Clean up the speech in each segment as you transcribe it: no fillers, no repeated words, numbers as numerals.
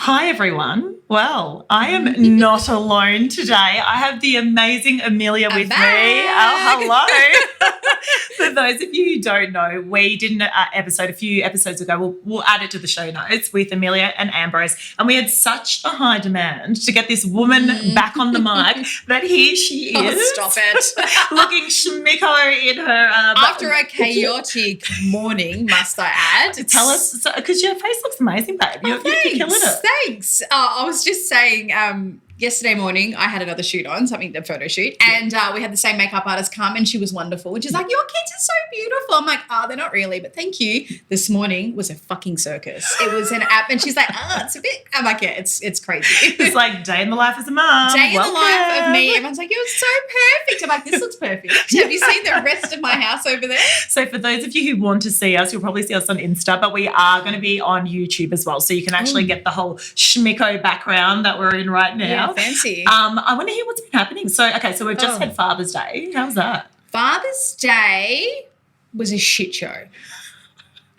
Hi, everyone. Well, I am not alone today. I have the amazing Amelia with me. Oh, hello. For those of you who don't know, we did an episode a few episodes ago. We'll add it to the show notes with Amelia and Ambrose. And we had such a high demand to get this woman back on the mic that here she is. Oh, stop it. Looking schmicko in her... After a chaotic morning, must I add. Tell us, because your face looks amazing, babe. You're killing it. Thanks. I was just saying yesterday morning I had another shoot on, a photo shoot, and we had the same makeup artist come and she was wonderful. And she's like, your kids are so beautiful. I'm like, they're not really, but thank you. This morning was a fucking circus. It was an app and she's like, it's a bit. I'm like, yeah, it's crazy. It's like day in the life as a mum. Day in the life of me. Everyone's like, you're so perfect. I'm like, this looks perfect. Have you seen the rest of my house over there? So for those of you who want to see us, you'll probably see us on Insta, but we are going to be on YouTube as well. So you can actually get the whole schmicko background that we're in right now. Yeah, fancy. I want to hear what's been happening. So we've just had Father's Day. How was that? Father's Day was a shit show.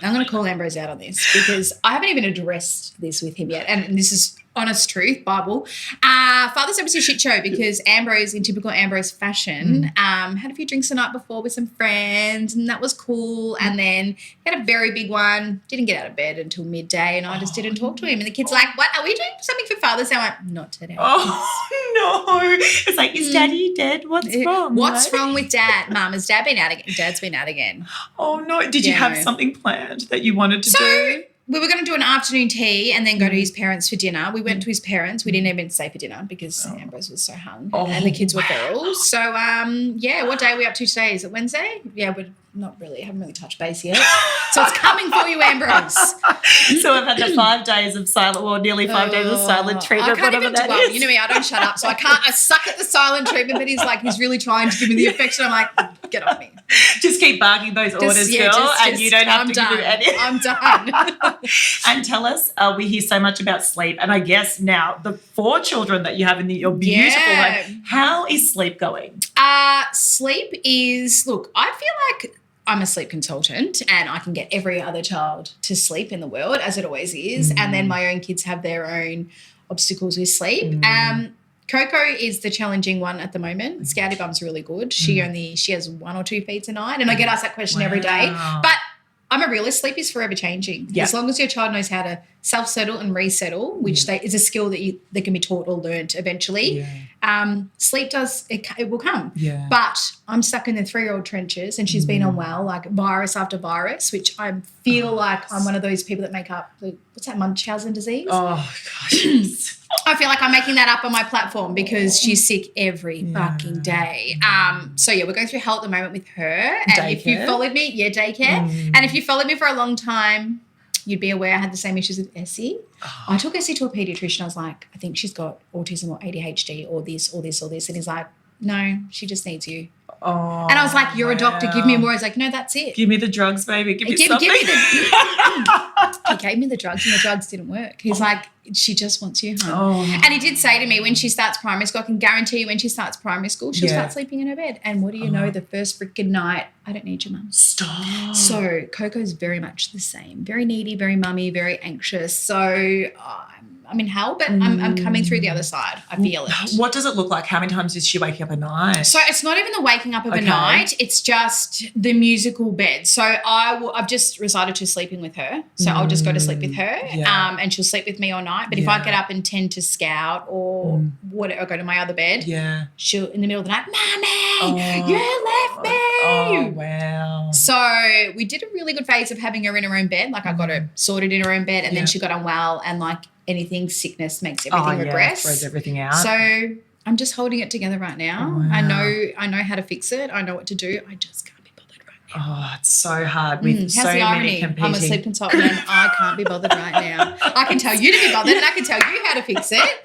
I'm going to call Ambrose out on this because I haven't even addressed this with him yet, and this is honest truth, Bible. Father's Day was a shit show because Ambrose, in typical Ambrose fashion, had a few drinks the night before with some friends, and that was cool. And then he had a very big one, didn't get out of bed until midday, and I just didn't talk to him. And the kid's like, what, are we doing something for Father's Day? I'm like, not today. Oh, no. It's like, is Daddy dead? What's wrong? What's wrong with Dad? Mum, has Dad been out again? Dad's been out again. Oh, no. Did you have something planned that you wanted to do? We were going to do an afternoon tea and then go to his parents for dinner. We went to his parents. We didn't even stay for dinner because Ambrose was so hung and the kids were feral. So, what day are we up to today? Is it Wednesday? Yeah, we're not really. Haven't really touched base yet. So it's coming for you, Ambrose. So I've had the 5 days of silent, nearly 5 days of silent treatment, whatever that is. You know me, I don't shut up. So I suck at the silent treatment, but he's really trying to give me the affection. I'm like, get off me. Just keep barking those orders, girl, and you don't have to give it any. I'm done. And tell us, we hear so much about sleep, and I guess now the 4 children that you have in your beautiful home, how is sleep going? Sleep is, look, I feel like I'm a sleep consultant and I can get every other child to sleep in the world, as it always is, and then my own kids have their own obstacles with sleep. Coco is the challenging one at the moment. Scouty Bum's really good. She has 1 or 2 feeds a night, and I get asked that question every day. But I'm a realist. Sleep is forever changing. As long as your child knows how to self-settle and resettle, which is a skill that can be taught or learnt eventually. Sleep it will come. But I'm stuck in the 3-year-old trenches, and she's been unwell, like virus after virus, which I feel like I'm one of those people that make up what's that, Munchausen disease? Oh gosh. I feel like I'm making that up on my platform because she's sick every fucking day. We're going through hell at the moment with her. And daycare. If you followed me, daycare. And if you followed me for a long time, you'd be aware I had the same issues with Essie. I took Essie to a paediatrician. I was like, I think she's got autism or ADHD or this or this or this. And he's like, no, she just needs you. Oh, and I was like, you're a doctor, give me more. He's like, no, that's it. Give me the drugs, baby. Give me something. He gave me the drugs and the drugs didn't work. He's like, she just wants you home. And he did say to me, when she starts primary school, I can guarantee you when she starts primary school, she'll start sleeping in her bed. And what do you know, the first freaking night, I don't need your mum. Stop. So Coco's very much the same. Very needy, very mummy, very anxious. So I'm in hell, but I'm coming through the other side. I feel it. What does it look like? How many times is she waking up a night? So it's not even the waking up of a night. It's just the musical bed. So I've just resided to sleeping with her. So I'll just go to sleep with her and she'll sleep with me all night. But if I get up and tend to scout or whatever, or go to my other bed, she'll, in the middle of the night, Mommy, you left me. Oh, wow. So we did a really good phase of having her in her own bed. Like I got her sorted in her own bed and then she got unwell and like anything, sickness makes everything regress. Throws everything out. So I'm just holding it together right now. Wow. I know how to fix it. I know what to do. I just can't be bothered right now. Oh, it's so hard with so many competing. I'm a sleep consultant and I can't be bothered right now. I can tell you to be bothered and I can tell you how to fix it.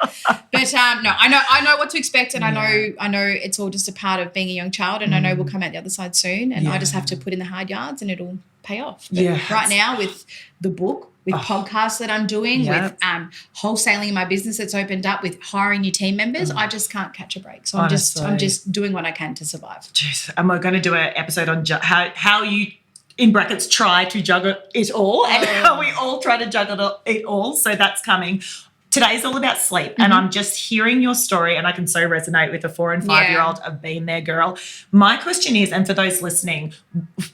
But no, I know what to expect, and I know it's all just a part of being a young child, and I know we'll come out the other side soon, and I just have to put in the hard yards and it'll pay off. But right now with the book, with podcasts that I'm doing, with wholesaling in my business that's opened up, with hiring new team members, I just can't catch a break. So I'm just doing what I can to survive. Jeez. And we're going to do an episode on how you, in brackets, try to juggle it all, and how we all try to juggle it all. So that's coming. today's all about sleep, and I'm just hearing your story, and I can so resonate with a 4 and 5 year old. I've been there, girl. My question is, and for those listening,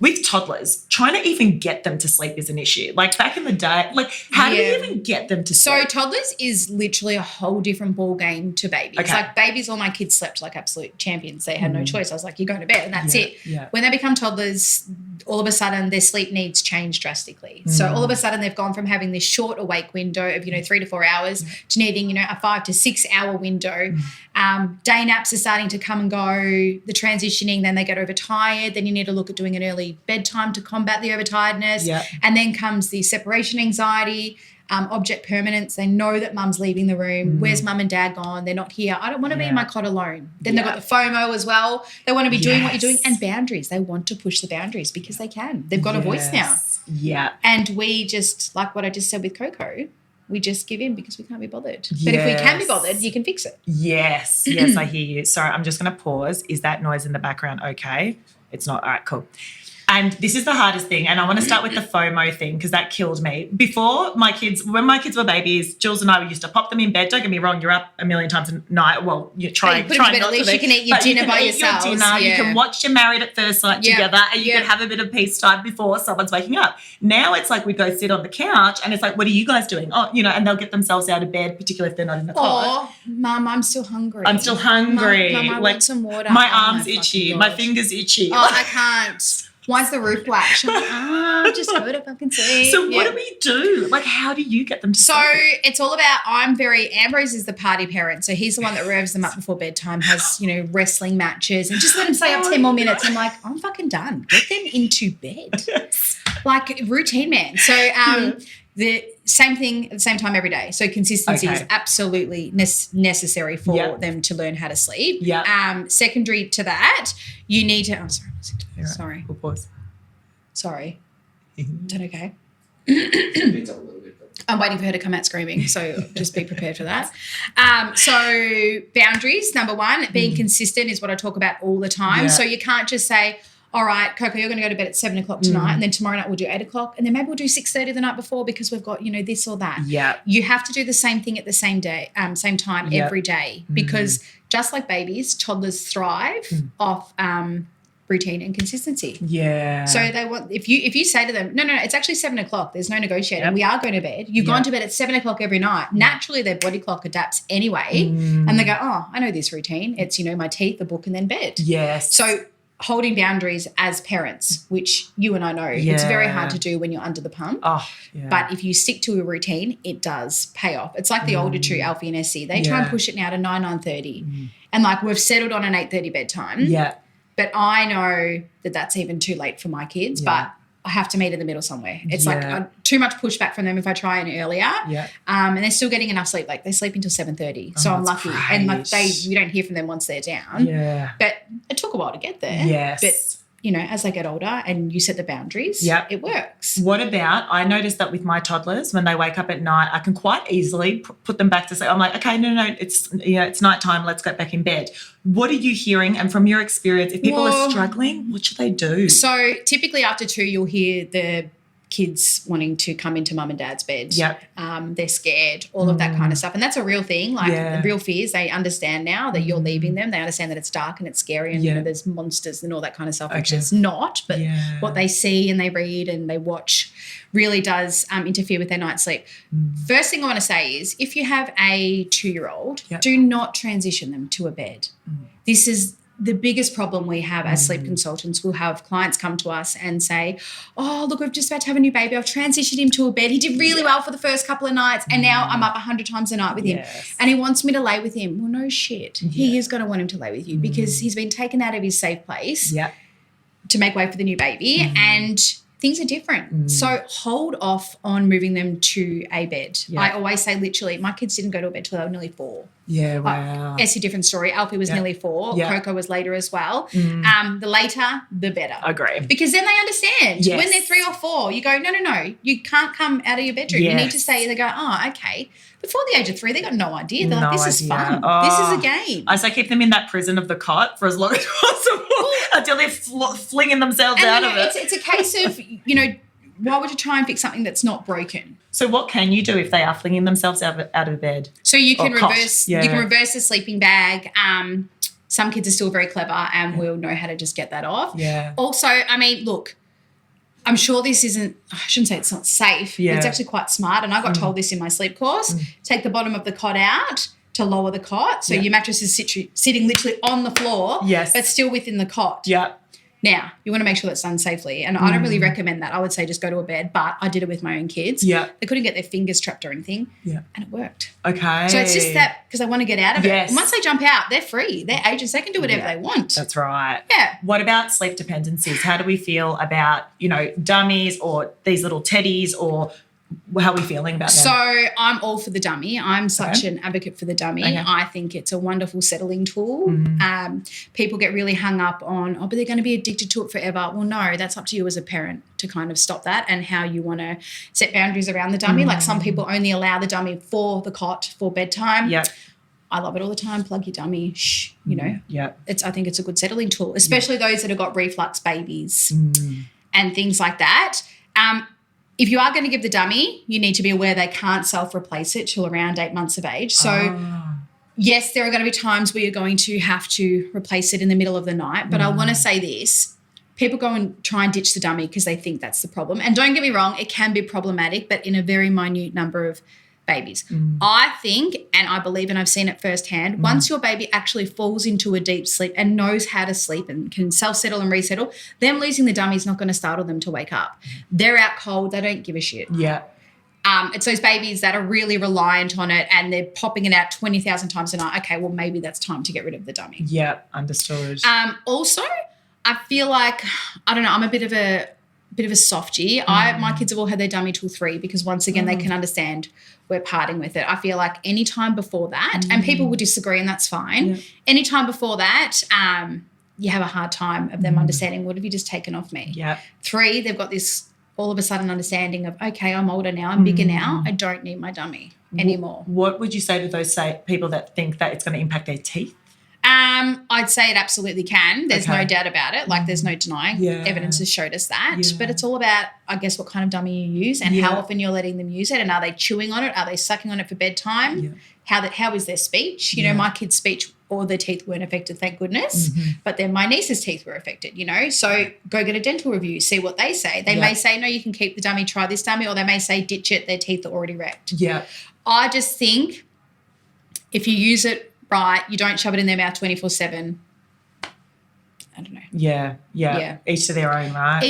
with toddlers, trying to even get them to sleep is an issue. Like back in the day, like how do we even get them to sleep? So toddlers is literally a whole different ball game to babies. Okay. Like babies, all my kids slept like absolute champions. They had no choice. I was like, you're going to bed and that's it. Yeah. When they become toddlers, all of a sudden their sleep needs change drastically. So all of a sudden they've gone from having this short awake window of, 3 to 4 hours to needing, a 5 to 6 hour window. Day naps are starting to come and go, the transitioning, then they get overtired. Then you need to look at doing an early bedtime to combat the overtiredness. Yeah. And then comes the separation anxiety, object permanence. They know that mum's leaving the room. Where's mum and dad gone? They're not here. I don't want to be in my cot alone. Then they've got the FOMO as well. They want to be doing what you're doing. And boundaries. They want to push the boundaries because they can. They've got a voice now. Yeah. And we just, like what I just said with Coco, we just give in because we can't be bothered. But if we can be bothered, you can fix it. Yes, I hear you. Sorry, I'm just going to pause. Is that noise in the background okay? It's not. All right, cool. And this is the hardest thing, and I want to start with the FOMO thing because that killed me. Before when my kids were babies, Jules and I used to pop them in bed. Don't get me wrong, you're up a million times a night. Well, you try not to be. At least you can eat your dinner by yourself. You can watch your Married at First Sight together, and you can have a bit of peace time before someone's waking up. Now it's like we go sit on the couch, and it's like, what are you guys doing? Oh, and they'll get themselves out of bed, particularly if they're not in the cot. Oh, Mum, I'm still hungry. I'm still hungry. Mum, I want some water. My arm's itchy. My finger's itchy. Oh, I can't. Why's the roof black? I'm like, just go to fucking sleep. So what do we do? Like, how do you get them to sleep? So it's all about, Ambrose is the party parent. So he's the one that revs them up before bedtime, has, wrestling matches, and just let them stay up 10 more minutes. I'm like, I'm fucking done. Get them into bed. Like routine, man. So the same thing at the same time every day. So consistency is absolutely necessary for them to learn how to sleep. Yeah. Secondary to that, you need to, sorry. We'll pause. Sorry. Is that okay? It's a little bit. I'm waiting for her to come out screaming, so just be prepared for that. So boundaries, number one, being consistent is what I talk about all the time. Yeah. So you can't just say, all right, Coco, you're going to go to bed at 7 o'clock tonight, and then tomorrow night we'll do 8 o'clock, and then maybe we'll do 6:30 the night before because we've got, this or that. Yeah. You have to do the same thing at the same day, same time every day, because just like babies, toddlers thrive off routine and consistency. Yeah. So they want, if you say to them, no, it's actually 7 o'clock, there's no negotiating. We are going to bed. You've gone to bed at 7 o'clock every night. Naturally, their body clock adapts anyway, and they go, oh, I know this routine. It's my teeth, the book, and then bed. Yes. So holding boundaries as parents, which you and I know, it's very hard to do when you're under the pump. Oh, yeah. But if you stick to a routine, it does pay off. It's like the older two, Alfie and Essie. They try and push it now to 9:30. And like we've settled on an 8:30 bedtime. Yeah. But I know that that's even too late for my kids, but I have to meet in the middle somewhere. It's like too much pushback from them if I try in earlier. Yeah. And they're still getting enough sleep. Like they sleep until 7:30. So I'm lucky. Great. And like you don't hear from them once they're down. Yeah. But it took a while to get there. Yes. But as they get older and you set the boundaries, it works. What about, I noticed that with my toddlers, when they wake up at night, I can quite easily put them back to sleep. I'm like, okay, no, it's nighttime, let's go back in bed. What are you hearing? And from your experience, if people are struggling, what should they do? So typically after 2, you'll hear the kids wanting to come into mum and dad's bed. Yep. They're scared, all of that kind of stuff. And that's a real thing, like the real fears. They understand now that you're leaving them. They understand that it's dark and it's scary and there's monsters and all that kind of stuff, which is not. But what they see and they read and they watch really does interfere with their night's sleep. First thing I want to say is if you have a 2-year-old, do not transition them to a bed. This is the biggest problem we have as sleep consultants. We'll have clients come to us and say, oh, look, we're just about to have a new baby. I've transitioned him to a bed. He did really well for the first couple of nights and now I'm up 100 times a night with him. And he wants me to lay with him. Well, no shit. He is going to want him to lay with you because he's been taken out of his safe place to make way for the new baby and things are different. So hold off on moving them to a bed. I always say literally, my kids didn't go to a bed till they were nearly 4. Yeah, wow. Essie, different story. Alfie was nearly 4. Coco was later as well. The later, the better. Agree. Because then they understand. When they're 3 or 4, you go, no, you can't come out of your bedroom. You need to stay. They go, oh, okay. Before the age of 3, they got no idea. They're like, this is fun. This is a game. I say keep them in that prison of the cot for as long as possible until they're flinging themselves out of it. It's a case of, why would you try and fix something that's not broken? So what can you do if they are flinging themselves out of bed? So you can reverse. You can reverse the sleeping bag. Some kids are still very clever and will know how to just get that off. Yeah. Also, I mean, look, I'm sure this isn't, I shouldn't say it's not safe, but it's actually quite smart. And I got told this in my sleep course. Take the bottom of the cot out to lower the cot. So your mattress is sitting literally on the floor, but still within the cot. Yeah. Now, you want to make sure that's done safely. And I don't really recommend that. I would say just go to a bed, but I did it with my own kids. Yeah. They couldn't get their fingers trapped or anything. Yeah. And it worked. Okay. So it's just that because they want to get out of it. Yes. And once they jump out, they're free. They're agents. They can do whatever they want. That's right. Yeah. What about sleep dependencies? How do we feel about, dummies or these little teddies, or how are we feeling about them? So I'm all for the dummy. I'm such an advocate for the dummy. Okay. I think it's a wonderful settling tool. People get really hung up on, but they're going to be addicted to it forever. Well, no, that's up to you as a parent to kind of stop that and how you want to set boundaries around the dummy. Like some people only allow the dummy for the cot for bedtime. Yeah. I love it all the time. Plug your dummy, Yeah. I think it's a good settling tool, especially those that have got reflux babies and things like that. If you are going to give the dummy, you need to be aware they can't self-replace it till around 8 months of age. So, yes, there are going to be times where you're going to have to replace it in the middle of the night. But I want to say this. People go and try and ditch the dummy because they think that's the problem. And don't get me wrong, it can be problematic, but in a very minute number of babies. I think, and I believe, and I've seen it firsthand, once your baby actually falls into a deep sleep and knows how to sleep and can self-settle and resettle, them losing the dummy is not going to startle them to wake up. They're out cold. They don't give a shit. Yeah. It's those babies that are really reliant on it and they're popping it out 20,000 times a night. Okay, well, maybe that's time to get rid of the dummy. Yeah, understood. Also, I feel like, I don't know, I'm a bit of a softie. My kids have all had their dummy till 3 because once again they can understand we're parting with it. I feel like any time before that, and people will disagree and that's fine, any time before that you have a hard time of them understanding, what have you just taken off me? Yeah. 3, they've got this all of a sudden understanding of, okay, I'm older now, I'm bigger now, I don't need my dummy anymore. What would you say to those people that think that it's going to impact their teeth? I'd say it absolutely can. There's no doubt about it. Like there's no denying. Yeah. Evidence has showed us that. Yeah. But it's all about, I guess, what kind of dummy you use and how often you're letting them use it, and are they chewing on it? Are they sucking on it for bedtime? Yeah. How is their speech? You know, my kids' speech or their teeth weren't affected, thank goodness. But then my niece's teeth were affected, So go get a dental review, see what they say. They may say, no, you can keep the dummy, try this dummy, or they may say ditch it, their teeth are already wrecked. Yeah. I just think if you use it right, you don't shove it in their mouth 24/7. I don't know. Yeah. Each to their own, right?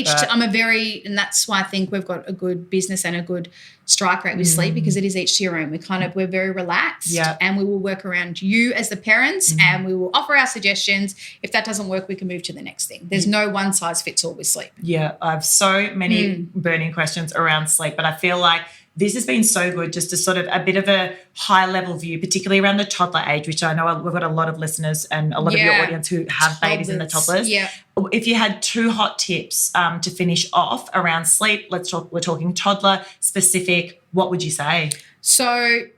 And that's why I think we've got a good business and a good strike rate with sleep, because it is each to your own. We're very relaxed and we will work around you as the parents and we will offer our suggestions. If that doesn't work, we can move to the next thing. There's no one size fits all with sleep. Yeah, I have so many burning questions around sleep, but I feel like this has been so good, just to sort of a bit of a high-level view, particularly around the toddler age, which I know we've got a lot of listeners and a lot of your audience who have babies in the toddlers. Yeah. If you had 2 hot tips to finish off around sleep, we're talking toddler specific, what would you say? So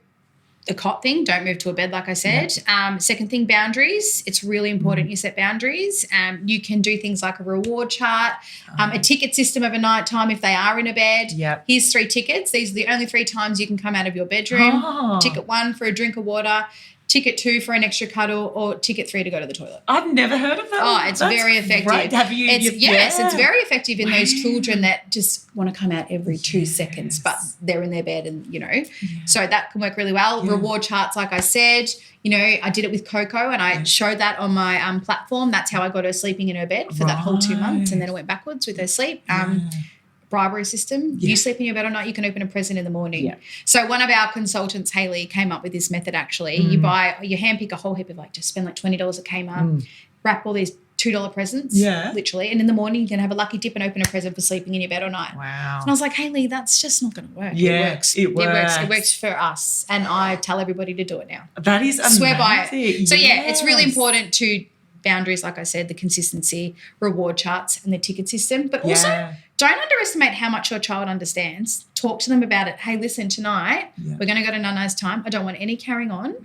the cot thing, don't move to a bed, like I said. Second thing, boundaries. It's really important you set boundaries. You can do things like a reward chart, a ticket system of a night time if they are in a bed. Here's 3 tickets. These are the only 3 times you can come out of your bedroom. Ticket 1 for a drink of water, ticket 2 for an extra cuddle, or ticket 3 to go to the toilet. I've never heard of that. Oh, it's very effective. Great. Have you? It's very effective in those children that just want to come out every 2 seconds, but they're in their bed and, so that can work really well. Reward charts, like I said, I did it with Coco and I showed that on my platform. That's how I got her sleeping in her bed for that whole 2 months, and then it went backwards with her sleep. Bribery system. You sleep in your bed all night, you can open a present in the morning. So one of our consultants, Hayley, came up with this method actually. You handpick a whole heap of just spend like $20 at Kmart, wrap all these $2 presents, literally, and in the morning you can have a lucky dip and open a present for sleeping in your bed all night. Wow. And I was like, Hayley, that's just not going to work. Yeah, it works. It works for us, and I tell everybody to do it now. That is amazing. Swear by it. So it's really important to boundaries, like I said, the consistency, reward charts, and the ticket system. But also, don't underestimate how much your child understands. Talk to them about it. Hey, listen, tonight we're going to go to Nana's time. I don't want any carrying on.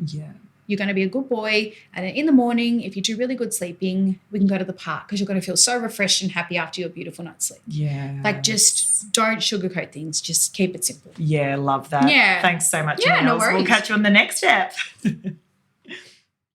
you're going to be a good boy. And then in the morning, if you do really good sleeping, we can go to the park because you're going to feel so refreshed and happy after your beautiful night's sleep. Yeah. Like just don't sugarcoat things. Just keep it simple. Yeah, love that. Yeah. Thanks so much, Yeah, no Nels. worries. We'll catch you on the next step.